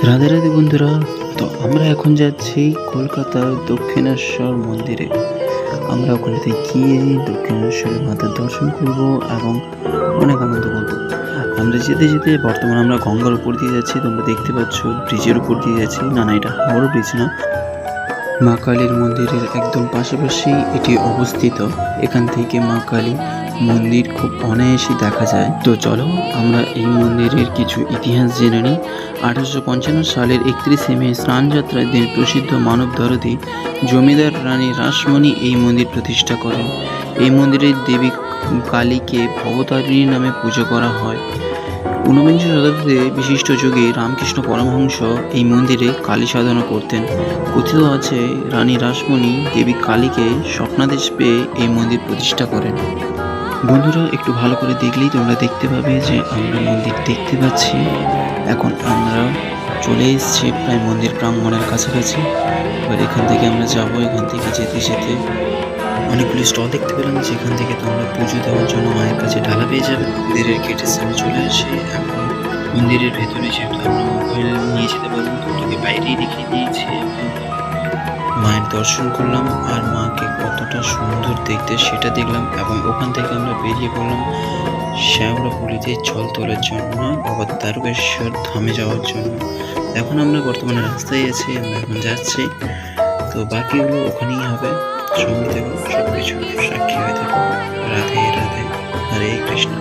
রাধে রাধে বন্ধুরা। তো আমরা এখন যাচ্ছি কলকাতার দক্ষিণেশ্বর মন্দিরে। আমরা ওখানেতে গিয়ে দক্ষিণেশ্বরের মাতার দর্শন করব এবং অনেক আনন্দ করব। আমরা যেতে যেতে বর্তমানে আমরা গঙ্গার উপর দিয়ে যাচ্ছি, তোমরা দেখতে পাচ্ছ ব্রিজের উপর দিয়ে যাচ্ছি। না না, এটা হাওড়া ব্রিজ না, মা কালীর মন্দিরের একদম পাশাপাশি এটি অবস্থিত। এখান থেকে মা কালী মন্দির খুব অনায়াসে দেখা যায়। তো চলো আমরা এই মন্দিরের কিছু ইতিহাস জেনে নিই। 1855 সালের 31শে মে স্নানযাত্রার দিন প্রসিদ্ধ মানব দরদী জমিদার রানী রাসমণি এই মন্দির প্রতিষ্ঠা করেন। এই মন্দিরের দেবী কালীকে ভবতারিণী নামে পুজো করা হয়। ঊনবিংশ শতাব্দীতে বিশিষ্ট যোগী রামকৃষ্ণ পরমহংস এই মন্দিরে কালী সাধনা করতেন। কথিত আছে রানী রাসমণি দেবী কালীকে স্বপ্নাদেশ পেয়ে এই মন্দির প্রতিষ্ঠা করেন। বন্ধুরা, একটু ভালো করে দেখলেই তোমরা দেখতে পাবে যে আমরা মন্দির দেখতে পাচ্ছি। এখন আমরা চলে এসেছি প্রায় মন্দির প্রাঙ্গণের কাছাকাছি। এবার এখান থেকে আমরা যাব। এখান থেকে যেতে যেতে অনেকগুলি স্টল দেখতে পেলাম, যেখান থেকে তোমরা পুজো দেওয়ার জন্য মায়ের কাছে ডালা পেয়ে যাবে। মন্দিরের গেটের সামনে চলে এসে এখন মন্দিরের ভেতরে যেহেতু আমরা মোবাইল নিয়ে যেতে পারবো, তোকে বাইরেই দেখিয়ে দিয়েছি। মায়ের দর্শন করলাম আর মাকে কতটা সুন্দর দেখতে সেটা দেখলাম, এবং ওখান থেকে আমরা বেরিয়ে পড়লাম শ্যাওড়াফুলিতে জল তোলার জন্য বাবা তারকেশ্বর ধামে যাওয়ার জন্য। এখন আমরা বর্তমানে রাস্তায় আছি, আমরা এখন যাচ্ছি। তো বাকিগুলো ওখানেই হবে। সঙ্গে দেখো, সবকিছু সাক্ষী হয়ে থাকো। রাধে রাধে, হরে কৃষ্ণ।